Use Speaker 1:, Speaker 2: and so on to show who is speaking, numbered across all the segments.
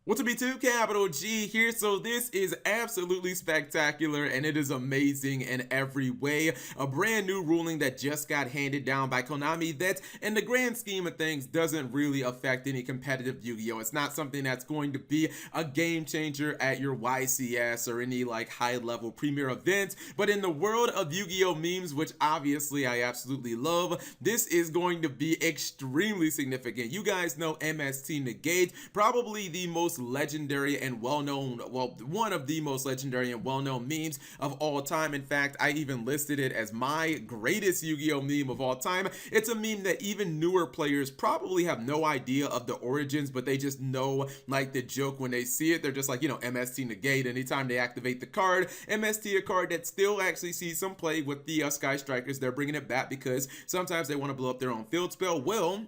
Speaker 1: What's up, YouTube? Capital G here. So this is absolutely spectacular and it is amazing in every way. A brand new ruling that just got handed down by Konami that in the grand scheme of things doesn't really affect any competitive Yu-Gi-Oh! It's not something that's going to be a game changer at your YCS or any like high level premier events, but in the world of Yu-Gi-Oh! Memes, which obviously I absolutely love, this is going to be extremely significant. You guys know MST Negate, probably the most legendary and well-known, well, one of the most legendary and well-known memes of all time. In fact, I even listed it as my greatest Yu-Gi-Oh! Meme of all time. It's a meme that even newer players probably have no idea of the origins, but they just know like the joke when they see it. They're just like, MST Negate. Anytime they activate the card, MST, a card that still actually sees some play with the Sky Strikers, they're bringing it back because sometimes they want to blow up their own field spell. Well,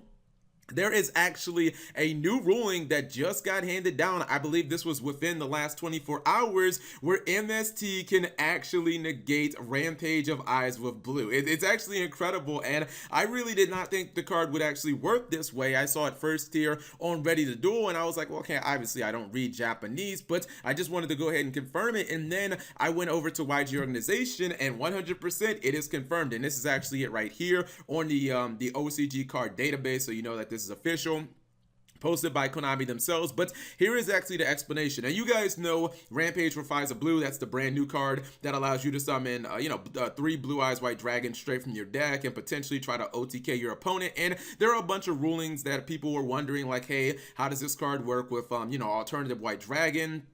Speaker 1: there is actually a new ruling that just got handed down. I believe this was within the last 24 hours where MST can actually negate Rampage of Eyes with Blue. It's actually incredible, and I really did not think the card would actually work this way. I saw it first here on Ready to Duel, and I was like, well, okay, obviously I don't read Japanese, but I just wanted to go ahead and confirm it, and then I went over to YG Organization, and 100% it is confirmed, and this is actually it right here on the OCG card database, so you know that this is official, posted by Konami themselves. But here is actually the explanation. Now, you guys know Rampage for Faiza Blue. That's the brand new card that allows you to summon, 3 Blue Eyes White Dragons straight from your deck and potentially try to OTK your opponent. And there are a bunch of rulings that people were wondering, like, hey, how does this card work with, alternative White Dragon,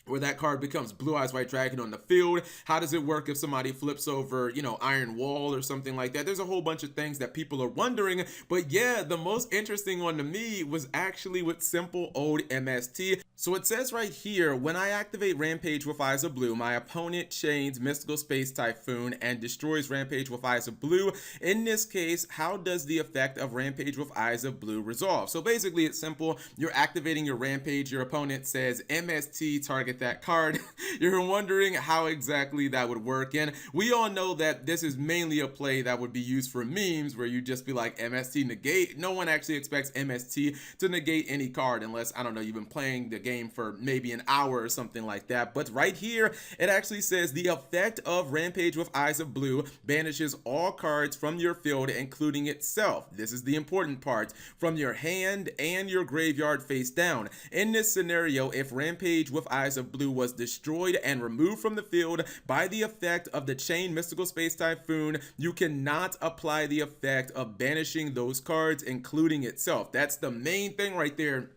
Speaker 1: where that card becomes Blue Eyes White Dragon on the field? How does it work if somebody flips over, Iron Wall or something like that? There's a whole bunch of things that people are wondering, but yeah, the most interesting one to me was actually with simple old MST. So it says right here, when I activate Rampage with Eyes of Blue, my opponent chains Mystical Space Typhoon and destroys Rampage with Eyes of Blue. In this case, how does the effect of Rampage with Eyes of Blue resolve? So basically it's simple. You're activating your Rampage, your opponent says MST, target that card. You're wondering how exactly that would work, and we all know that this is mainly a play that would be used for memes where you just be like MST negate. No one actually expects MST to negate any card unless, I don't know, you've been playing the game for maybe an hour or something like that. But right here it actually says the effect of Rampage with Eyes of Blue banishes all cards from your field including itself. This is the important part, from your hand and your graveyard face down. In this scenario, if Rampage with Eyes of Blue was destroyed and removed from the field by the effect of the chain Mystical Space Typhoon, you cannot apply the effect of banishing those cards including itself. That's the main thing right there.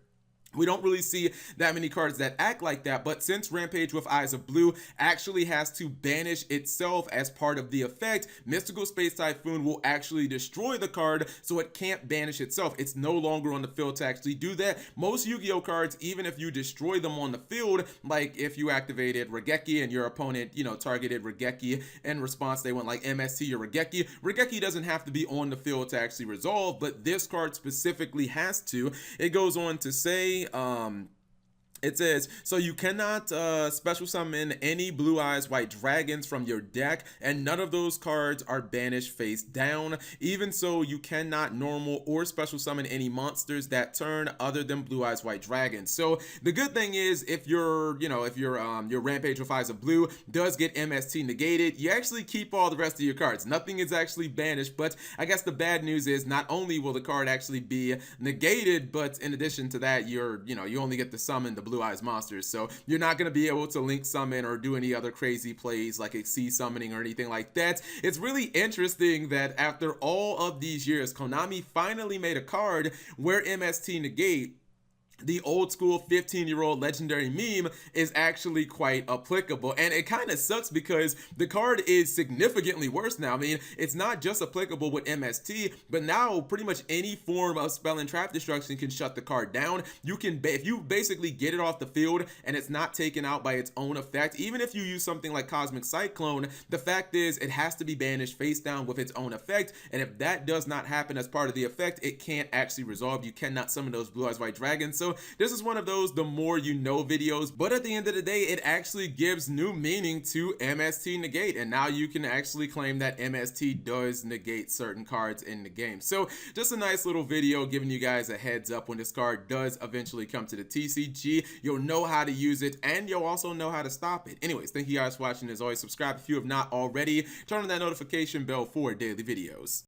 Speaker 1: We don't really see that many cards that act like that, but since Rampage with Eyes of Blue actually has to banish itself as part of the effect, Mystical Space Typhoon will actually destroy the card, so it can't banish itself. It's no longer on the field to actually do that. Most Yu-Gi-Oh cards, even if you destroy them on the field, like if you activated Regeki and your opponent, targeted Regeki, in response they went like MST or Regeki, Regeki doesn't have to be on the field to actually resolve, but this card specifically has to. It goes on to say, it says, so you cannot special summon any Blue Eyes White Dragons from your deck, and none of those cards are banished face down. Even so, you cannot normal or special summon any monsters that turn other than Blue Eyes White Dragons. So the good thing is, if your Rampage with Eyes of Blue does get MST negated, you actually keep all the rest of your cards. Nothing is actually banished, but I guess the bad news is not only will the card actually be negated, but in addition to that, you only get to summon the Blue Eyes monsters, so you're not going to be able to link summon or do any other crazy plays like Exceed summoning or anything like that. It's really interesting that after all of these years, Konami finally made a card where MST negate, the old school 15-year-old legendary meme, is actually quite applicable. And it kind of sucks because the card is significantly worse now. I mean, it's not just applicable with MST, but now pretty much any form of spell and trap destruction can shut the card down. You can, if you basically get it off the field and it's not taken out by its own effect, even if you use something like Cosmic Cyclone, the fact is it has to be banished face down with its own effect. And if that does not happen as part of the effect, it can't actually resolve. You cannot summon those Blue Eyes White Dragons. So So this is one of those the more you know videos, but at the end of the day, it actually gives new meaning to MST Negate, and now you can actually claim that MST does negate certain cards in the game. So just a nice little video giving you guys a heads up when this card does eventually come to the TCG. You'll know how to use it, and you'll also know how to stop it. Anyways, thank you guys for watching. As always, subscribe if you have not already. Turn on that notification bell for daily videos.